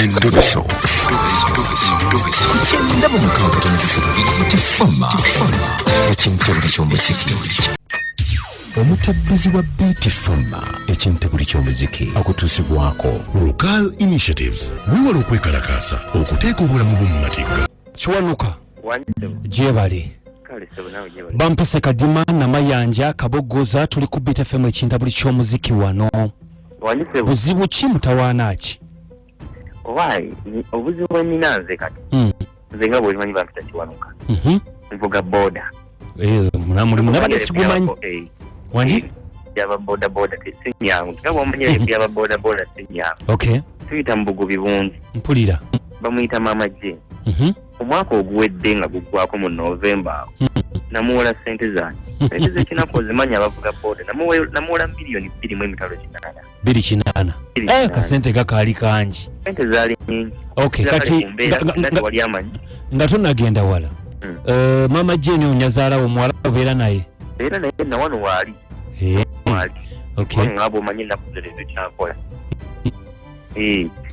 Endobeso. Kugenda mu mukaaga tifama. Ekintu buli ky'omuziki. Omutabbizi wa Beat Fama ekintu buli ky'omuziki akutuusibwako Local Initiatives wiwala okwekalakaasa okuteeka obulamu bw'omu matigga. Kiwanuka gyebale bampese kadima namayanja kabogoza tuli ku Beat FM ekintu buli ky'omuziki wano. Buzibu ki mutawaana ki? Why? Obuzibu nina nze kati. Nze nga bw'omanyi bampita Kiwanuka. Nvuga boda. Munabadde sigumanyi. Wanji? Yaba boda sinyangu. Kaba omanye yaba boda sinyangu. Okay. Tuyita Mbugubi bungi. Mpulira. Bamuyita Mama J. Omwaka oguwedde nga guggwako mu November. Namuwola ssente zange. Ssente ze kinako zimanya abavuga boda. Namuwola $2,800,000. 2,800. Kasente gakaali kangi. Ssente zaali nyingi. Okay, kati wali amanyi. Nga tonnagenda wala. Mama J onyazaala omuwala obeera naye. Era naye na wano waali. Okay. Nga bw'omanyi ennaku zino tukyakola.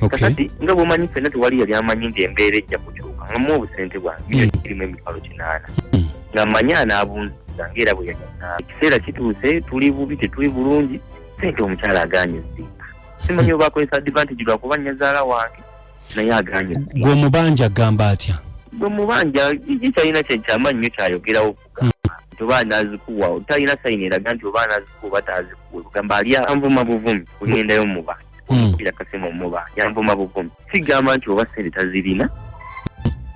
Kakati nga bw'omanyi ffenna tewali yali amanyi nti embeera ejja kukyuka. Nga muwa obusente bwange $2,800,000. Nga mmanyi anaabunziza ng'era bwe yagana. Ekiseera kituuse tuli bubi tetuli bulungi ssente omukyala agaanye zzinga. Simanyi oba akozesa advantage lwa kuba nnyazaala wange naye agaanye zzinga. Gwe omubanja agamba atya? Gwe omubanja kikyalina kyekyamaanyi nnyo kyayogerawo okugamba. Oba anazikuwa otalina sayini eraga nti oba anazikuwa oba tazikuwa kugamba ali anvuma buvumi kugendayo mubanja okupira kasema omubanja yanvuma buvumi sigamba nti oba ssente tazirina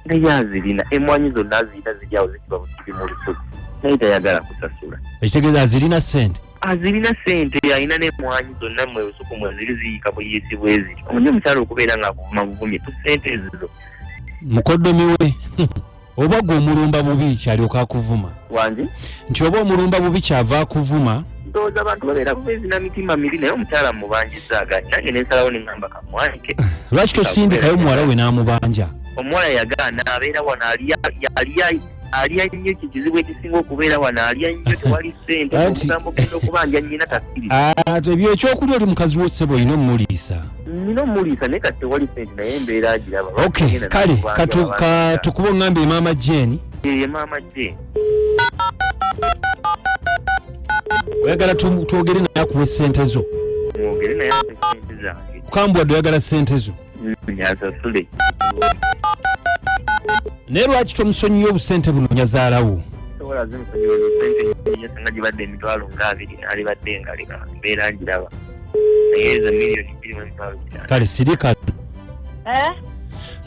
naye azirina emwanyi zonna azirina ziryawo zikiba bukiri mu lusozi naye tayagala kusasula. Ekitegeeza azirina ssente? Azirina ssente alina n'emwanyi zonna mwebusuku mwe ziri ziyiika buyisi bwe ziri omanyi omukyala okubeera ng'akuvuma buvumi tu ssente ezizo mukoddomi we oba gwe omulumba bubi kyalyoka akuvuma wangi nti oba omulumba bubi kyava akuvuma ndowooza abantu babeera bubezina mitima mibi naye omukyala mubanjiza agani nange nensalawo neŋŋamba kamwanike. Lwaki tosindikayo muwala we n'amubanja? Omuwala yagaana abeera wano alya nnyo kikizibu ekisinga okubeera wano alya nnyo tewali ssente omugambo genda okubanja nnyina takkiriza. Ebyo ekyokulya oli mukazi wo ssebo olina omuliisa. Nina omuliisa naye kati tewali ssente naye embeera agiraba. Okay, kale katukuba oŋŋambe Mama Jane. Ye Mama Jane. Oyagala twogere naye akuwa ssente zo? Mwogere naye ssente zange. Kambwadde oyagala ssente zo? Nyasasule. Naye lwaki tomusonyiye obusente buno nyazaalawo? Sobola zimusonyiwa obusente nnyo singa gibadde $20,000 n'alibadde ngaleka mbeera ngiraba. Naye ezo $2,800,000. Kale sirika.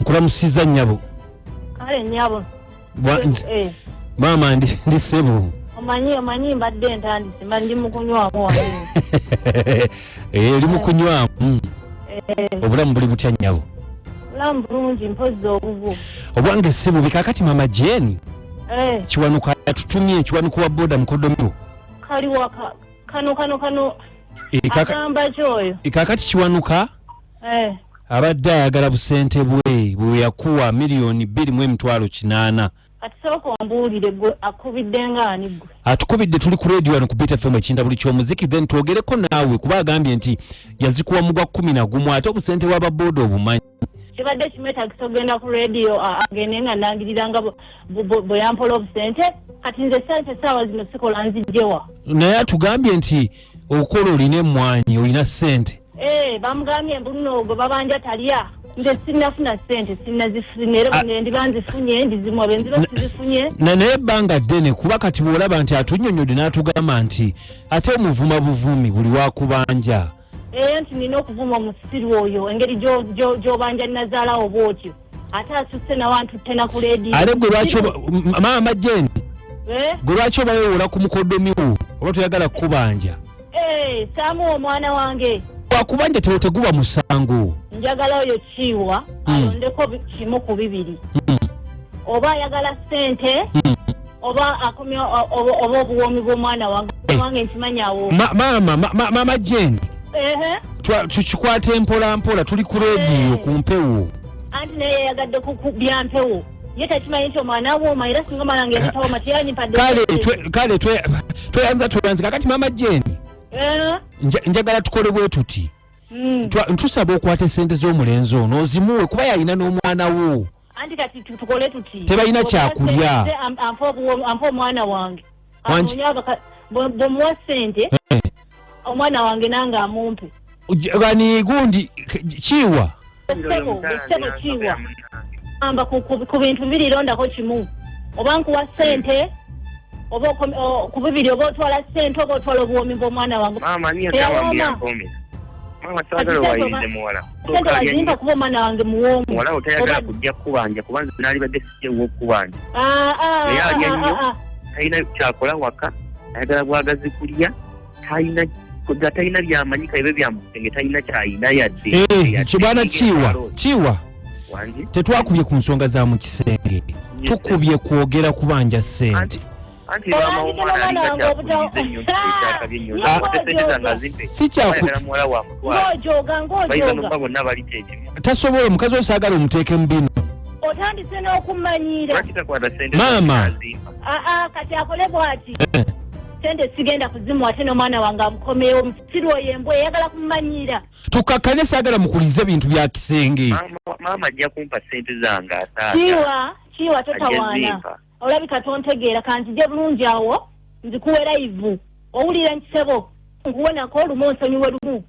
Nkulamusiza nnyabo. Kale nnyabo. Maama ndi ssebo. Omanyi mbadde ntandise mba ndi mu kunywamu wano. Oli mu kunywamu. Obulamu buli butya nnyabo? Obulamu bulungi mpozzi obuvu. Obwange si bubi kakati Mama Jane. Kiwanuka yatutumye Kiwanuka wa boda mukoddomiwo. Kali waka kano. Akamba kyoyo. Kakati Kiwanuka? Abadde ayagala busente bwe yakuwa $2,800,000. Kati sooka ombuulire gwe akubidde ng'ani gwe? Atukubidde tuli ku radio wano ku Beat FM ekinta buli ky'omuziki then twogereko naawe kuba agambye nti yazikuwa mu gwa 11 ate obusente bw'ababoda obumanyi. Kibadde kimwetagisa ogenda ku radio agende nga nangirira nga bwe yampola obusente kati nze ssaawa zino sikola nzijjewa. Naye atugambye nti okola olina emmwanyi olina ssente. Bamugambye mbuno babanja talya. Nze sinnafuna ssente sinnazifuna era ndiba nzifunye ndizimwa benziba sizifunye. Naye ebbanga ddene kuba kati bw'olaba nti atunnyonnyodde n'atugamba nti ate omuvuma buvumi buli wakubanja. Nti nina okuvuma omusiru oyo engeri gy'obanja nazaalawo bw'otyo ate asusse nawantutte na ku leediyo. Ale gwe lwaki Mama Jane gwe lwaki oba weewola ku mukoddomiwo oba toyagala kukubanja? Saamuwa omwana wange. Wakubanja teguba musango. Njagala oyo kiwa alondeko kimu ku bibiri. Oba ayagala ssente oba akomya oba obuwoomi bw'omwana wange nkimanyawo. Mama Jane. Tukikwate mpola tuli ku leediyo ku mpewo. Anti naye yagadde ku byampewo. Ye takimanyi nti omwana wooma era singa malange yatawo matiyanyi padde. Kale tweyanza kakati Mama Jane. Njagala tukole bwe tuti. ntusaba okwata sente z'omulenzi ono ozimuwe kuba yalina n'omwana wo anti kati tukole tuti tebalina kyakulya ampa omwana wange bwemuwa sente omwana wange nange amumpe gani gundi kiwa kiwa amba ku bintu bibiri londako kimu oba nkuwa sente oba ku bibiri oba otwala sente oba otwala obuwomi bw'omwana wange sente wazimpa kuba omwana wange muwomu wala otayagala kujja kubanja kubanza nalibadde sijewo kubanja naye alya nnyo talina kyakola waka ayagala bwagazi kulya talina byamanyika ebyo byamutenge talina kyayina yadde kibwana kiwa tetwakubye ku nsonga za mu kisenge tukubye kwogera kubanja sente tasobola omukazi osaagala omuteeke mu bino otandise n'okumanyira maama kati akole bw'ati sente sigenda kuzimu ate n'omwana wange amukomewo omusiri oyo embwa eyagala kumumanyira tukakkane saagala mukulize bintu bya kisenge maama ajja kumpa sente zange kiwa totawaana olabika tontegeera kanzije bulungi awo nzikuwera ivu owulira nkisebo nkuwonako olumu onsonyiwe lumu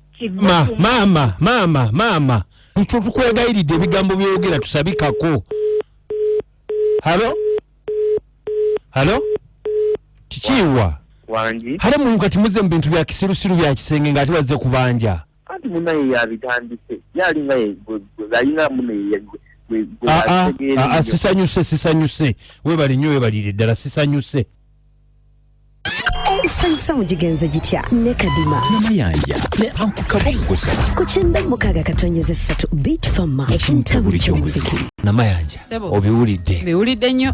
maama tukwegayiridde ebigambo byogera tusabikako halo kikiwa wangi hale muntu kati muze mu bintu bya kisirusiru bya kisenge ng'ate bazze kubanja anti munaye yabitandise yalinga yalina munaye sisanyuse webali nnyo webalire ddala sisanyuse Sansa mujigenze gitya ne Kadima namayanja ne ankukaboggosa ku kyenda mukaga katonyeze 3 beat fama ekintabuli ky'omuziki namayanja obiwulidde nnyo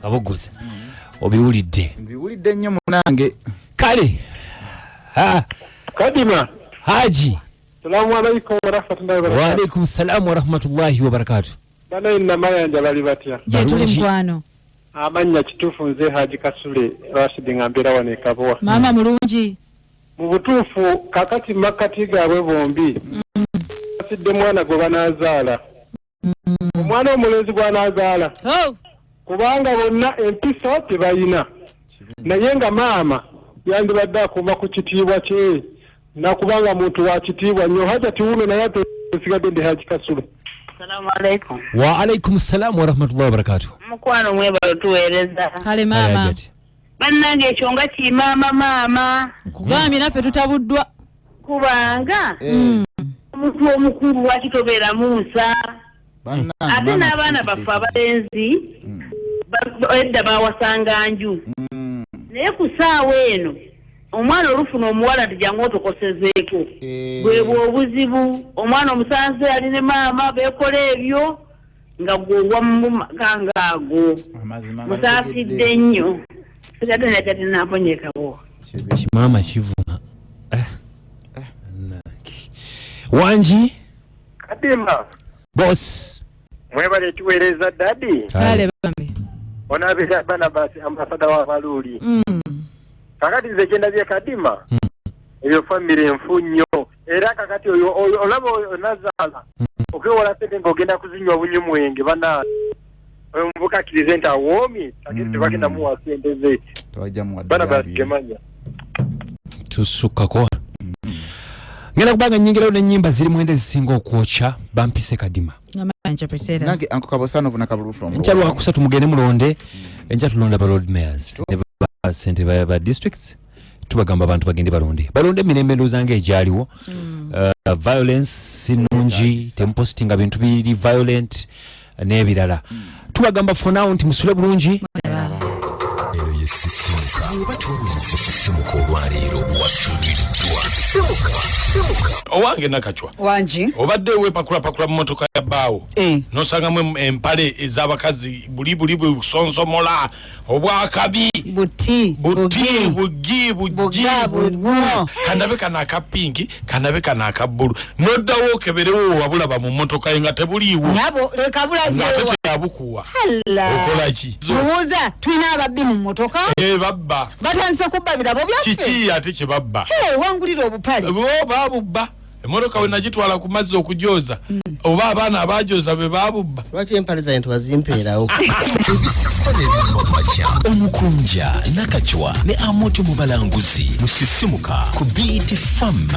kaboggosa obiwulidde nnyo munange kale Kadima Haji Salamu alaykum wa rahmatullahi wa barakatuh. Wa alaykum salam wa rahmatullahi wa barakatuh. Bana inna mayanja bali batya. Je tuli mkwano. Amanya kitufu nze Haji Kasule Rashid ngambira wane kabwa. Mama mulungi. Mu butuufu kakati makati gaabwe bombi. Asidde mwana gwe banazaala. Omwana omulenzi gw'anazaala. Kubanga bonna empisa tebayina. Naye nga maama yandibadde akuuma ku kitiibwa kye. Nakubanga muntu wa kitiibwa nnyo haja tiwuno naye tusigadde ndi Haji Kasule. Assalamu alaikum. Wa alaikum salam wa rahmatullahi wa barakatuh. Mukwano mwebalo tuweereza. Kale maama. Bannange ekyo nga maama. Kugambye naffe tutabuddwa. Kubanga omuntu omukulu lwaki tobeera Musa. Ate n'abaana baffe abalenzi edda bawasanga nju. Naye ku ssaawa eno omwana olufuna omuwala tujjangu otokosezeeko bwebwe obuzibu omwana omusanze ali ne maama beekola ebyo nga gw'ogwa mu makanga ago musaasidde nnyo sigadde najjate naaponyekawo kimaama kivuma Wanji Kadima boss mwebale tuweereza dadi kale bambi onaabira Barnabas ambasada wa Baluli kakati nze kyendabye Kadima ebyo famire enfu nnyo era kakati oyo olaba onazaala okwewola sente ng'ogenda kuzinywa bunyumwenge bana omuvukakirize nti awoomi takiri tebagenda muwa sente ze bana bagemanya tusukkako ngenda kubanga nnyingirawo n'ennyimba ziri mwende zisinga okwokya bampise Kadima nange ankukabosano bunakabulu from enkyalo wakusatu mugende mulonde enja tulonda ba road mayors sente ba districts tubagamba abantu bagende balonde mirembe ndozanga ejaliwo violence sinungi tempostinga bintu biri violent n'ebirala tubagamba for now nti musule bulungi ero yesisimuka obatuwulizisimuka olwaleero wasuuliddwa simuka owange nakachwa wanji obadde wepakula mu motoka ya baawo nosangamu empale ez'abakazi buli busonsomola obwakabi bugi kandabe kana akapinki kandabe kana akabbulu noddawo okeberewo wabulaba mu motoka ye nga tebuliiwo nabo leka bulazeewa yabukuwa okolaki mubuuza tulina ababbi mu motoka babba batandise kubba birabo byaffe kiki ate kye babba wangulira obupale babubba emotoka we nagitwala ku mazzi okugyoza oba abaana abagyoza be babubba lwaki empale zaintu wazimpeerawo ebisisane bimamakya omukunja nakachwa ne amoti mubalanguzi musisimuka ku Beat Farm